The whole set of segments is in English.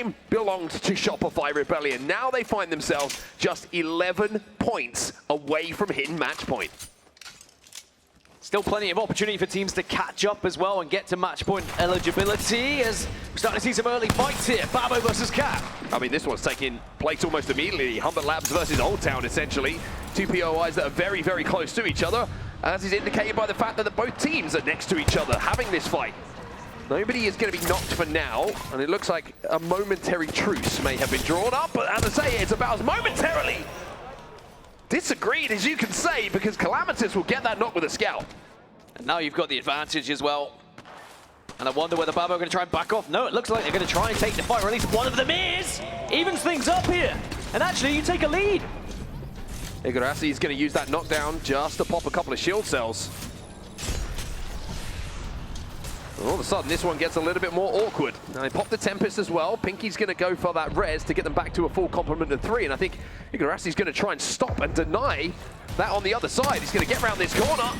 game belonged to Shopify Rebellion. Now they find themselves just 11 points away from hitting match point. Still plenty of opportunity for teams to catch up as well and get to match point eligibility, as we're starting to see some early fights here. Babo versus Cat. I mean, this one's taking place almost immediately. Humbert Labs versus Old Town, essentially. Two POIs that are very, very close to each other, as is indicated by the fact that both teams are next to each other having this fight. Nobody is going to be knocked for now, and it looks like a momentary truce may have been drawn up, but as I say, it's about as momentarily disagreed as you can say, because Calamitous will get that knock with a scout. And now you've got the advantage as well. And I wonder whether Babo are going to try and back off. No, it looks like they're going to try and take the fight, or at least one of them is. Evens things up here. And actually, you take a lead. Igarashi is going to use that knockdown just to pop a couple of shield cells. All of a sudden, this one gets a little bit more awkward. Now, they pop the Tempest as well. Pinky's going to go for that res to get them back to a full complement of 3. And I think Igarashi's going to try and stop and deny that on the other side. He's going to get around this corner.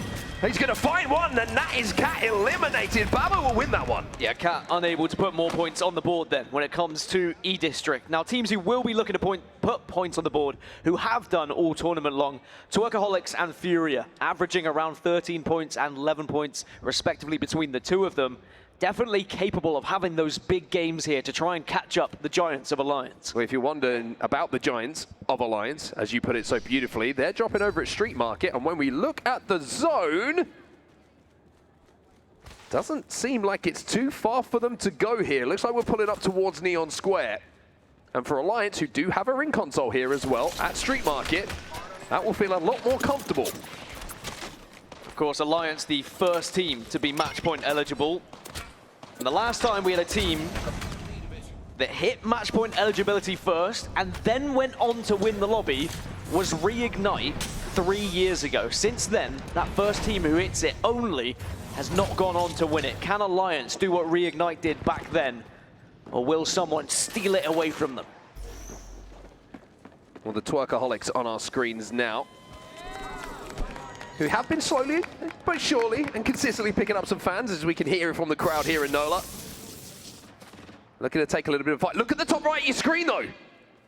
He's going to find one, and that is Cat eliminated. Babo will win that one. Yeah, Cat unable to put more points on the board then when it comes to E-District. Now, teams who will be looking to put points on the board, who have done all tournament long, Twerkaholics and Furia, averaging around 13 points and 11 points, respectively, between the two of them. Definitely capable of having those big games here to try and catch up the Giants of Alliance. Well, if you're wondering about the Giants of Alliance, as you put it so beautifully, they're dropping over at Street Market, and when we look at the zone, doesn't seem like it's too far for them to go here. Looks like we're pulling up towards Neon Square. And for Alliance, who do have a ring console here as well, at Street Market, that will feel a lot more comfortable. Of course, Alliance, the first team to be match point eligible. And the last time we had a team that hit match point eligibility first and then went on to win the lobby was Reignite 3 years ago. Since then, that first team who hits it only has not gone on to win it. Can Alliance do what Reignite did back then, or will someone steal it away from them? Well, the Twerkaholics on our screens now, who have been slowly but surely and consistently picking up some fans, as we can hear from the crowd here in NOLA. Looking to take a little bit of fight. Look at the top right of your screen, though.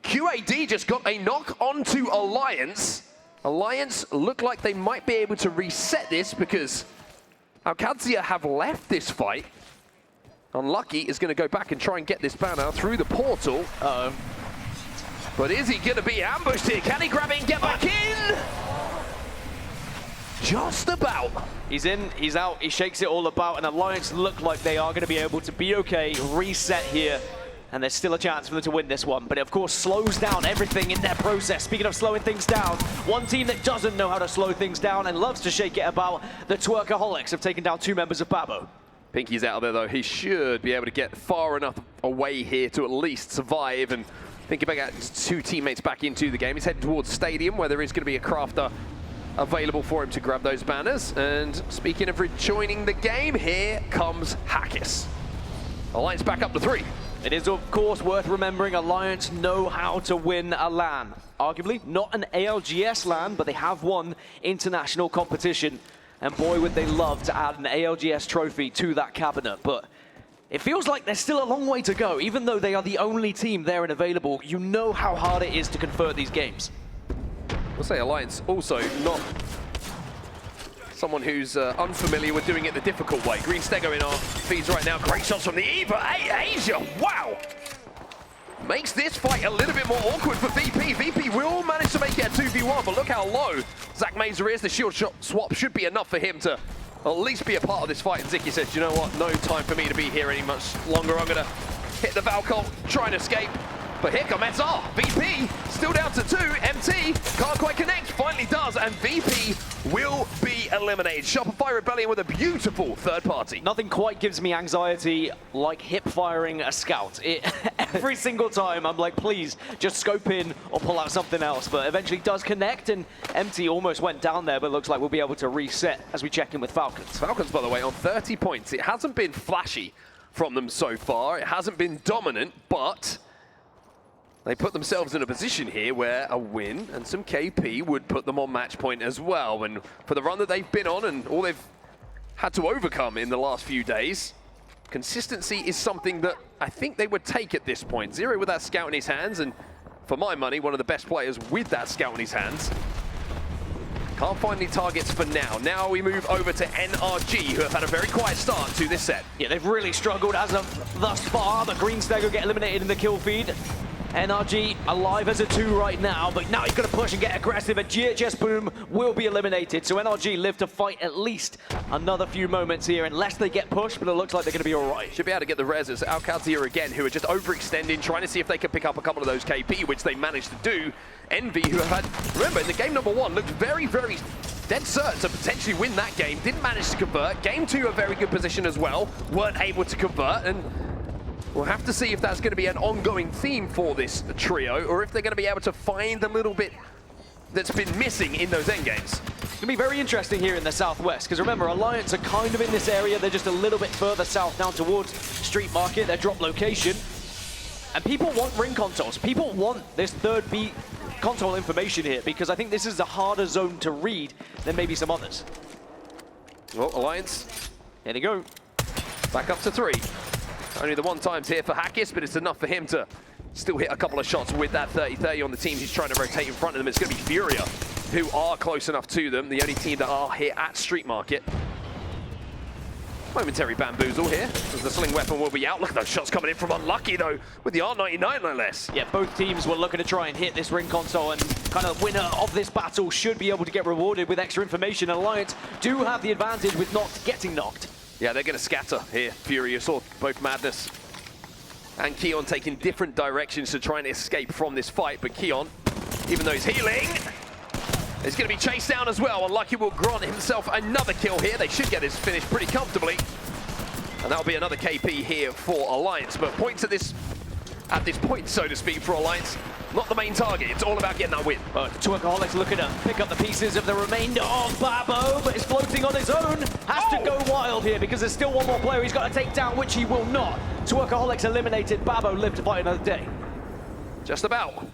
QAD just got a knock onto Alliance. Alliance look like they might be able to reset this, because Alcadzia have left this fight. Unlucky is going to go back and try and get this banner through the portal. Uh-oh. But is he going to be ambushed here? Can he grab it and get back in? Just about. He's in, he's out, he shakes it all about, and Alliance look like they are going to be able to be okay, reset here, and there's still a chance for them to win this one. But it, of course, slows down everything in their process. Speaking of slowing things down, one team that doesn't know how to slow things down and loves to shake it about, the Twerkaholics have taken down 2 members of Babo. Pinky's out there, though. He should be able to get far enough away here to at least survive. And thinking about getting 2 teammates back into the game, he's heading towards Stadium, where there is going to be a crafter available for him to grab those banners. And speaking of rejoining the game, here comes Hackis. Alliance back up to 3. It is, of course, worth remembering Alliance know how to win a LAN. Arguably, not an ALGS LAN, but they have won international competition. And boy, would they love to add an ALGS trophy to that cabinet. But it feels like there's still a long way to go. Even though they are the only team there and available, you know how hard it is to convert these games. We'll say Alliance also not someone who's unfamiliar with doing it the difficult way. Green Stego in our feeds right now. Great shots from the Eva. Hey, Asia, wow! Makes this fight a little bit more awkward for VP. VP will manage to make it a 2v1, but look how low Zach Mazer is. The shield shot swap should be enough for him to at least be a part of this fight. And Ziki says, you know what, no time for me to be here any much longer. I'm gonna hit the Valcol, try and escape. But here comes SR. VP still down to 2. MT can't quite connect. Finally does, and VP will be eliminated. Shopify Rebellion with a beautiful third party. Nothing quite gives me anxiety like hip firing a scout. Every single time I'm like, please just scope in or pull out something else. But eventually does connect, and MT almost went down there, but looks like we'll be able to reset as we check in with Falcons. Falcons, by the way, on 30 points. It hasn't been flashy from them so far. It hasn't been dominant, but they put themselves in a position here where a win and some KP would put them on match point as well. And for the run that they've been on and all they've had to overcome in the last few days, Consistency is something that I think they would take at this point. Zero with that scout in his hands, and for my money, one of the best players with that scout in his hands. Can't find any targets for now. Now we move over to NRG, who have had a very quiet start to this set. Yeah, they've really struggled as of thus far. The Green Stag will get eliminated in the kill feed. NRG alive as a 2 right now, but now he's going to push and get aggressive, and GHS Boom will be eliminated. So NRG live to fight at least another few moments here, unless they get pushed, but it looks like they're going to be all right. Should be able to get the res. It's ALGS here again, who are just overextending, trying to see if they can pick up a couple of those KP, which they managed to do. Envy, who have had, remember, in the game number 1, looked very, very dead certain to potentially win that game. Didn't manage to convert. Game 2, a very good position as well. Weren't able to convert, and we'll have to see if that's going to be an ongoing theme for this trio, or if they're going to be able to find a little bit that's been missing in those endgames. It's going to be very interesting here in the Southwest, because remember, Alliance are kind of in this area. They're just a little bit further south down towards Street Market, their drop location. And people want ring consoles. People want this third B console information here, because I think this is a harder zone to read than maybe some others. Well, Alliance, Here they go. back up to 3. Only the 1 times here for Hackis, but it's enough for him to still hit a couple of shots with that 30-30 on the teams he's trying to rotate in front of them. It's going to be Furia, who are close enough to them, the only team that are here at Street Market. Momentary bamboozle here, as the sling weapon will be out. Look at those shots coming in from Unlucky, though, with the R99 no less. Yeah, both teams were looking to try and hit this ring console, and kind of winner of this battle should be able to get rewarded with extra information. And Alliance do have the advantage with not getting knocked. Yeah, they're going to scatter here. Fury, you saw both Madness and Keon taking different directions to try and escape from this fight. But Keon, even though he's healing, is going to be chased down as well. Unlucky will grant himself another kill here. They should get this finished pretty comfortably. And that'll be another KP here for Alliance. But points at this point, so to speak, for Alliance, not the main target. It's all about getting that win. Twerkaholics looking to pick up the pieces of the remainder of Babo, but is floating on his own. Has to go wild here, because there's still one more player he's got to take down, which he will not. Twerkaholics eliminated. Babo lived to fight another day. Just about.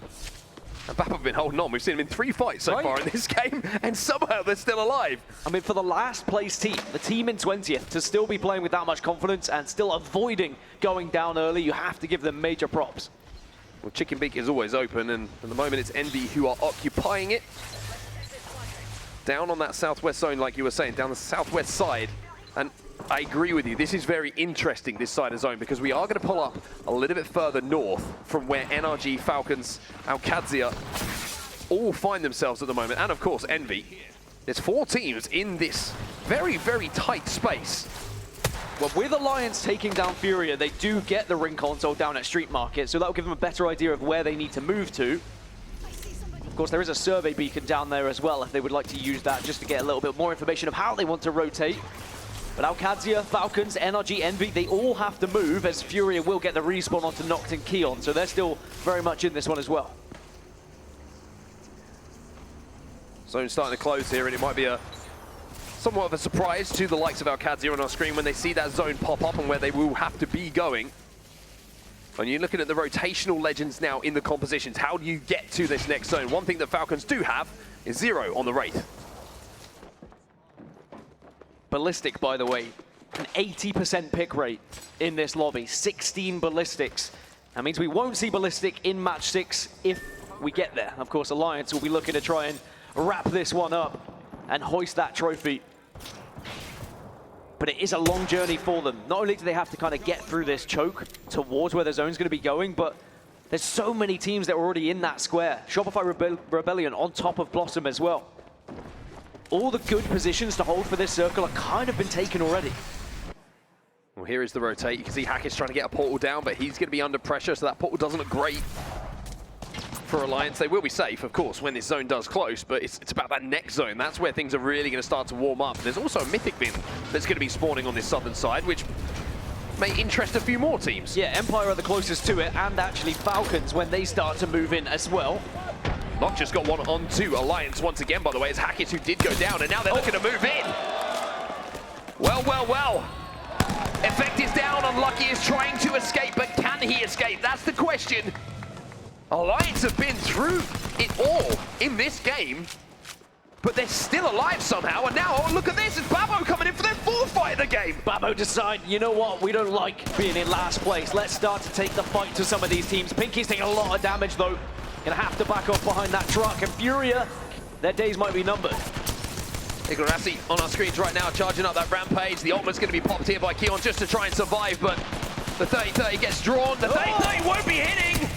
And Babo have been holding on. We've seen him in 3 fights so far in this game, and somehow they're still alive. I mean, for the last place team, the team in 20th, to still be playing with that much confidence and still avoiding going down early, you have to give them major props. Well, Chicken Beak is always open, and at the moment it's Envy who are occupying it. Down on that southwest zone, like you were saying, down the southwest side. And I agree with you, this is very interesting, this side of zone, because we are going to pull up a little bit further north from where NRG, Falcons, ALGS all find themselves at the moment, and of course Envy. There's 4 teams in this very, very tight space. Well, with Alliance taking down Furia, they do get the ring console down at Street Market, so that'll give them a better idea of where they need to move to. Of course, there is a survey beacon down there as well, if they would like to use that just to get a little bit more information of how they want to rotate. But ALGS, Falcons, NRG, Envy, they all have to move, as Furia will get the respawn onto Noct and Keon, so they're still very much in this one as well. Zone starting to close here, and it might be somewhat of a surprise to the likes of ALGS on our screen when they see that zone pop up and where they will have to be going. When you're looking at the rotational legends now in the compositions, how do you get to this next zone? One thing that Falcons do have is 0 on the Wraith. Ballistic, by the way, an 80% pick rate in this lobby, 16 ballistics. That means we won't see ballistic in match 6 if we get there. Of course, Alliance will be looking to try and wrap this one up and hoist that trophy. But it is a long journey for them. Not only do they have to kind of get through this choke towards where the zone's going to be going, but there's so many teams that are already in that square. Shopify Rebellion on top of Blossom as well. All the good positions to hold for this circle are kind of been taken already. Well, here is the rotate. You can see Hackis trying to get a portal down, but he's going to be under pressure, so that portal doesn't look great for Alliance. They will be safe, of course, when this zone does close, but it's about that next zone. That's where things are really going to start to warm up. There's also a Mythic bin that's going to be spawning on this southern side, which may interest a few more teams. Yeah, Empire are the closest to it, and actually Falcons when they start to move in as well. Noct just got one onto Alliance once again, by the way. It's Hackis who did go down, and now they're looking to move in. Well, well, well. Effect is down. Unlucky is trying to escape, but can he escape? That's the question. Alliance have been through it all in this game. but they're still alive somehow. And now, oh, look at this, it's Babo coming in for their fourth fight of the game. Babo decide, you know what, we don't like being in last place. Let's start to take the fight to some of these teams. Pinky's taking a lot of damage though. Gonna have to back off behind that truck. And Furia, their days might be numbered. Ignorassi on our screens right now, charging up that rampage. The ultimate's going to be popped here by Keon just to try and survive, but the 30-30 gets drawn. The 30-30 won't be hitting.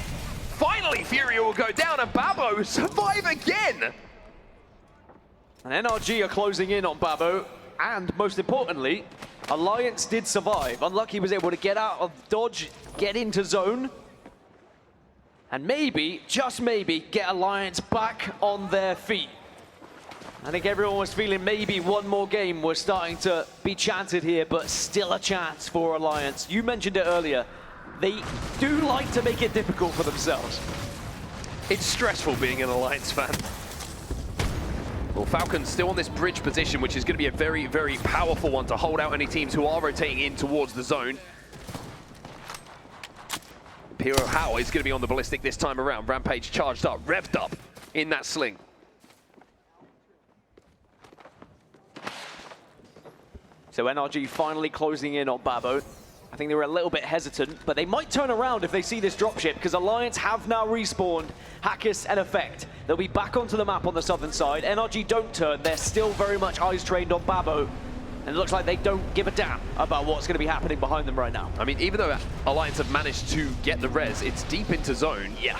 Finally, Furia will go down, and Babo survive again. And NRG are closing in on Babo, and most importantly, Alliance did survive. Unlucky was able to get out of dodge, get into zone, and maybe, just maybe, get Alliance back on their feet. I think everyone was feeling maybe one more game was starting to be chanted here, but still a chance for Alliance. You mentioned it earlier. They do like to make it difficult for themselves. It's stressful being an Alliance fan. Well, Falcons still on this bridge position, which is going to be a very, very powerful one to hold out any teams who are rotating in towards the zone. ImperialHal is going to be on the ballistic this time around. Rampage charged up, revved up in that sling. So NRG finally closing in on Babo. I think they were a little bit hesitant, but they might turn around if they see this dropship, because Alliance have now respawned Hackis and Effect. They'll be back onto the map on the southern side. NRG don't turn. They're still very much eyes trained on Babo. And it looks like they don't give a damn about what's going to be happening behind them right now. I mean, even though Alliance have managed to get the res, it's deep into zone. Yeah.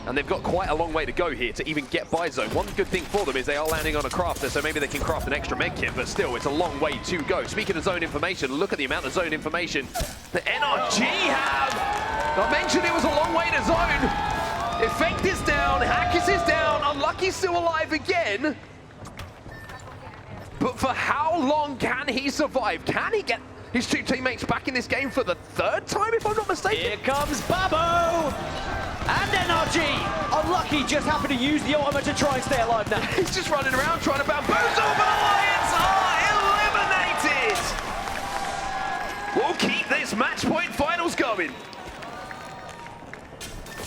And they've got quite a long way to go here to even get by zone. One good thing for them is they are landing on a crafter, so maybe they can craft an extra med kit, but still, it's a long way to go. Speaking of zone information, look at the amount of zone information that NRG have. I mentioned it was a long way to zone. Effect is down, Hackis is down, Unlucky's still alive again. But for how long can he survive? Can he get his two teammates back in this game for the third time, if I'm not mistaken? Here comes Babo! And NRG, Unlucky just happened to use the ultimate to try and stay alive now. He's just running around trying to bamboozle, but Alliance are eliminated! We'll keep this match point finals going.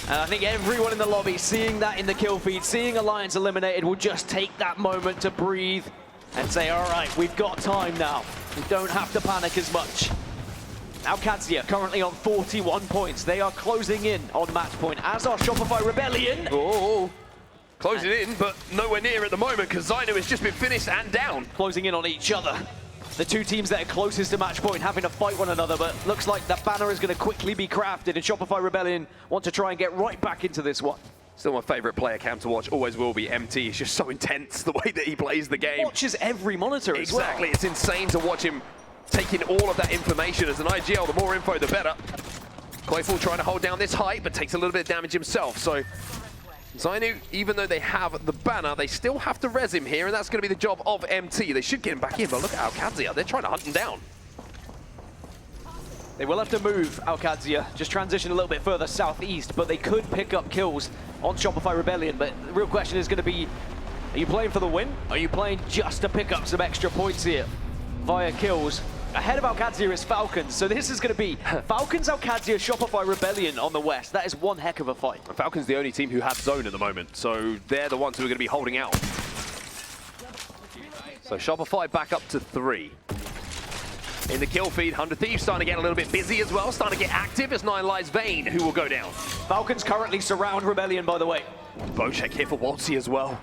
And I think everyone in the lobby seeing that in the kill feed, seeing Alliance eliminated, will just take that moment to breathe and say, all right, we've got time now. We don't have to panic as much. ALGS currently on 41 points. They are closing in on match point, as are Shopify Rebellion. Oh, closing in, but nowhere near at the moment, because Zyno has just been finished and down. Closing in on each other. The two teams that are closest to match point having to fight one another, but looks like the banner is going to quickly be crafted, and Shopify Rebellion want to try and get right back into this one. Still my favorite player cam to watch, always will be MT. It's just so intense the way that he plays the game. Watches every monitor as well. Exactly, it's insane to watch him taking all of that information. As an IGL, the more info, the better. Koiful trying to hold down this height, but takes a little bit of damage himself. So Zyno, even though they have the banner, they still have to res him here, and that's going to be the job of MT. They should get him back in, but look at ALGS. They're trying to hunt him down. They will have to move ALGS, just transition a little bit further southeast, but they could pick up kills on Shopify Rebellion. But the real question is going to be, are you playing for the win? Or are you playing just to pick up some extra points here via kills? Ahead of ALGS is Falcons, so this is going to be Falcons, ALGS, Shopify Rebellion on the west. That is one heck of a fight. And Falcons the only team who have zone at the moment, so they're the ones who are going to be holding out. So Shopify back up to 3. In the kill feed, 100 Thieves starting to get a little bit busy as well, starting to get active as 9 Lives Vayne, who will go down. Falcons currently surround Rebellion, by the way. Bow check here for Waltzy as well.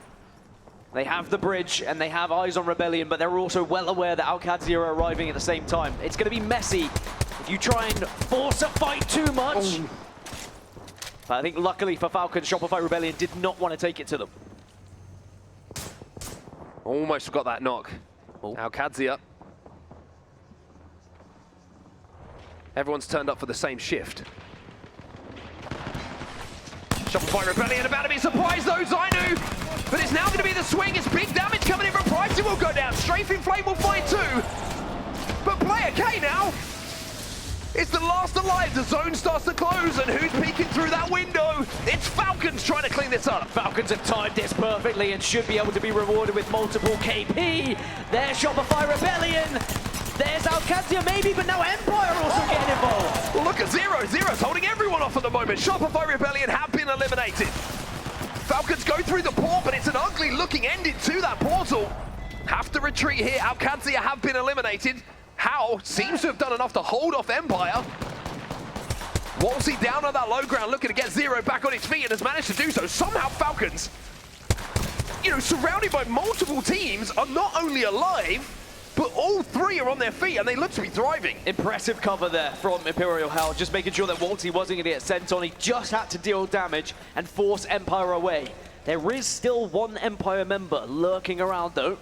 They have the bridge and they have eyes on Rebellion, but they're also well aware that ALGS are arriving at the same time. It's going to be messy if you try and force a fight too much. Ooh. But I think luckily for Falcons, Shopify Rebellion did not want to take it to them. Almost got that knock. Oh. ALGS. Everyone's turned up for the same shift. Shopify Rebellion about to be surprised though, Zyno! But it's now going to be the swing. It's big damage coming in from Pricey will go down. Strafing Flame will find 2. But Player K now. It's the last alive. The zone starts to close. And who's peeking through that window? It's Falcons trying to clean this up. Falcons have timed this perfectly and should be able to be rewarded with multiple KP. There's Shopify Rebellion. There's ALGS maybe, but now Empire also getting involved. Well, look at Zero. Zero's holding everyone off at the moment. Shopify Rebellion have been eliminated. Falcons go through the port, but it's an ugly looking ending to that portal. Have to retreat here. ALGS have been eliminated. Hal seems to have done enough to hold off Empire. Wolsey down on that low ground, looking to get Zero back on his feet, and has managed to do so. Somehow Falcons, you know, surrounded by multiple teams, are not only alive, but all three are on their feet, and they look to be thriving. Impressive cover there from ImperialHal, just making sure that Wolsey wasn't going to get sent on. He just had to deal damage and force Empire away. There is still one Empire member lurking around, though.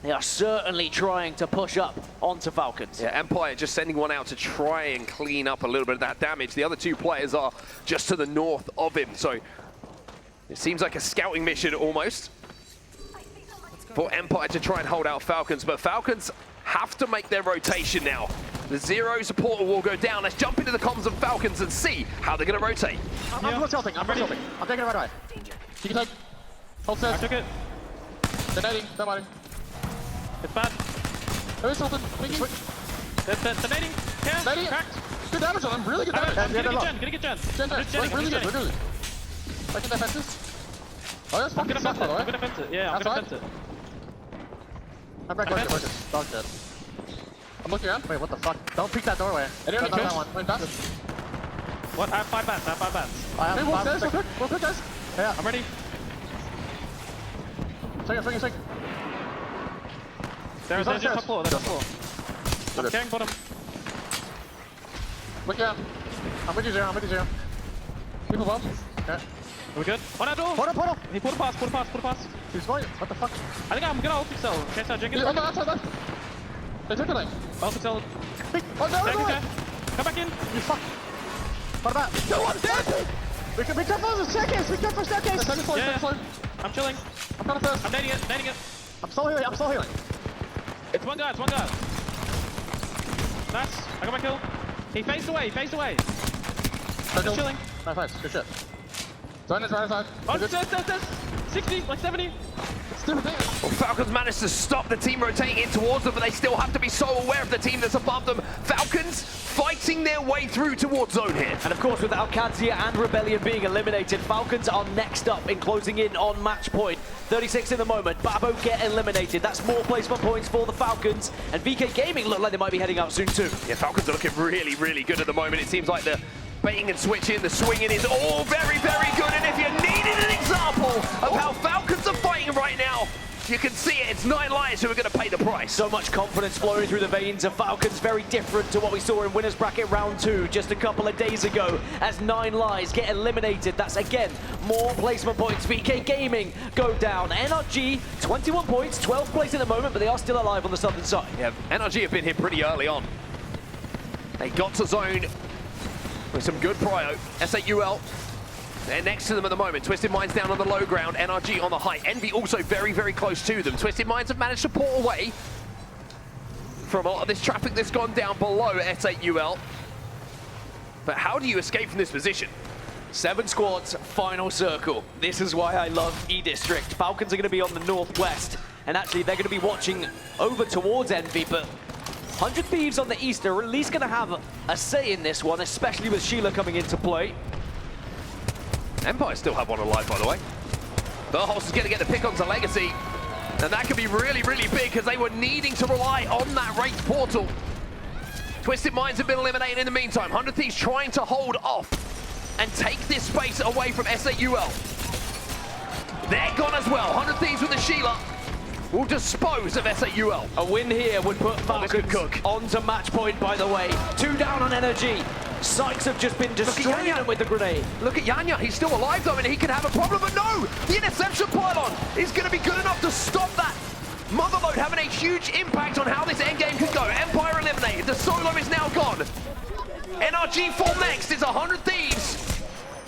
They are certainly trying to push up onto Falcons. Yeah, Empire just sending one out to try and clean up a little bit of that damage. The other two players are just to the north of him, so it seems like a scouting mission almost for Empire to try and hold out Falcons, but Falcons have to make their rotation now. The Zero's portal will go down. Let's jump into the comms of Falcons and see how they're going to rotate. I'm tilting. I'm ready. I'm taking it right away. You can take. Hold says. I took it. Detonating. Don't mind. It's bad. There is something. Detonating. Yeah. Detonating. Cracked. Good damage on him. Really good damage. I'm gonna get Gen. Gen. Really good. We're good. Taking defenses. Oh, that's fucking stuff, by the way. I'm gonna fence it. Yeah, I'm gonna fence it. I'm back. Focus. Dog dead. I'm looking around. Wait, what the fuck? Don't peek that doorway. Anyone that one. Wait, fast. What? I have 5 bats. I have 5 bats. Real quick, guys. Yeah. I'm ready. Swing. There's just top floor. I'm carrying bottom. Look out. I'm with you, Zero. People bomb. Okay. Are we good? One out door. Portal. He pulled a pass. He's going. What the fuck? I think I'm gonna ult cell. Okay, so drink it. On the outside left. They took the lane. Ult cell. Oh, no. Come back in. You fuck. What about? No one's dead! Be careful of the staircase! Be careful of the staircase! Second floor. I'm chilling. I'm coming first. I'm nading it. I'm still healing. It's one guy. Nice. I got my kill. He phased away. Just chilling. Nice. Good shit. Zone is right side. Oh, there's 60, like 70. Still there. Well, Falcons managed to stop the team rotating in towards them, but they still have to be so aware of the team that's above them. Falcons fighting their way through towards zone here. And of course, with ALGS and Rebellion being eliminated, Falcons are next up in closing in on match point. 36 in the moment, Babo get eliminated. That's more placement points for the Falcons, and VK Gaming look like they might be heading out soon too. Yeah, Falcons are looking really, really good at the moment. It seems like the baiting and switching, the swinging is all very, very good. And if you needed an example of how Falcons are fighting right now, you can see it. It's 9 Lions who are going to pay the price. So much confidence flowing through the veins of Falcons, very different to what we saw in Winners Bracket Round 2 just a couple of days ago as 9 Lies get eliminated. That's again more placement points. VK Gaming go down. NRG 21 points, 12th place at the moment, but they are still alive on the southern side. Yeah, NRG have been hit pretty early on. They got to zone with some good prio. S8UL, they're next to them at the moment. Twisted Minds down on the low ground, NRG on the high. Envy also very, very close to them. Twisted Minds have managed to pull away from a lot of this traffic that's gone down below S8UL. But how do you escape from this position? 7 squads, final circle. This is why I love E-District. Falcons are going to be on the northwest, and actually they're going to be watching over towards Envy, but 100 Thieves on the east are at least going to have a say in this one, especially with Sheila coming into play. Empire still have one alive, by the way. Verhulst is going to get the pick onto Legacy, and that could be really, really big because they were needing to rely on that Wraith portal. Twisted Minds have been eliminated in the meantime. 100 Thieves trying to hold off and take this space away from S8UL. They're gone as well. 100 Thieves with the Sheila will dispose of S8UL. A win here would put Falcons onto match point, by the way. 2 down on energy. Sykes have just been destroying them with the grenade. Look at Yanya, he's still alive though, and he could have a problem, but no! The interception pylon is going to be good enough to stop that. Motherload having a huge impact on how this endgame can go. Empire eliminated, the solo is now gone. NRG fall next, it's 100 Thieves.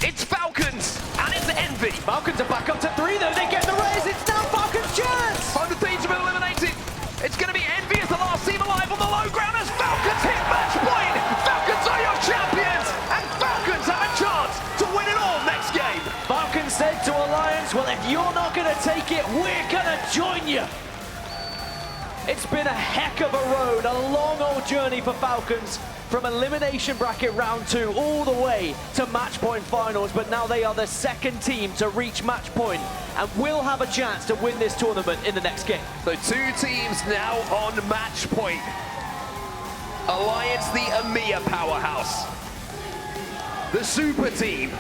It's Falcons, and it's Envy. Falcons are back up to 3 though, they get the raise, it's now Falcons' chance! 100 Thieves have been eliminated. It's going to be Envy as the last team alive on the low ground as Falcons hit match point. Falcons are your champions, and Falcons have a chance to win it all next game. Falcons said to Alliance, well, if you're not going to take it, we're going to join you. It's been a heck of a road, a long old journey for Falcons. from elimination bracket round 2 all the way to match point finals, but now they are the second team to reach match point and will have a chance to win this tournament in the next game. So 2 teams now on match point. Alliance, the EMEA powerhouse. The super team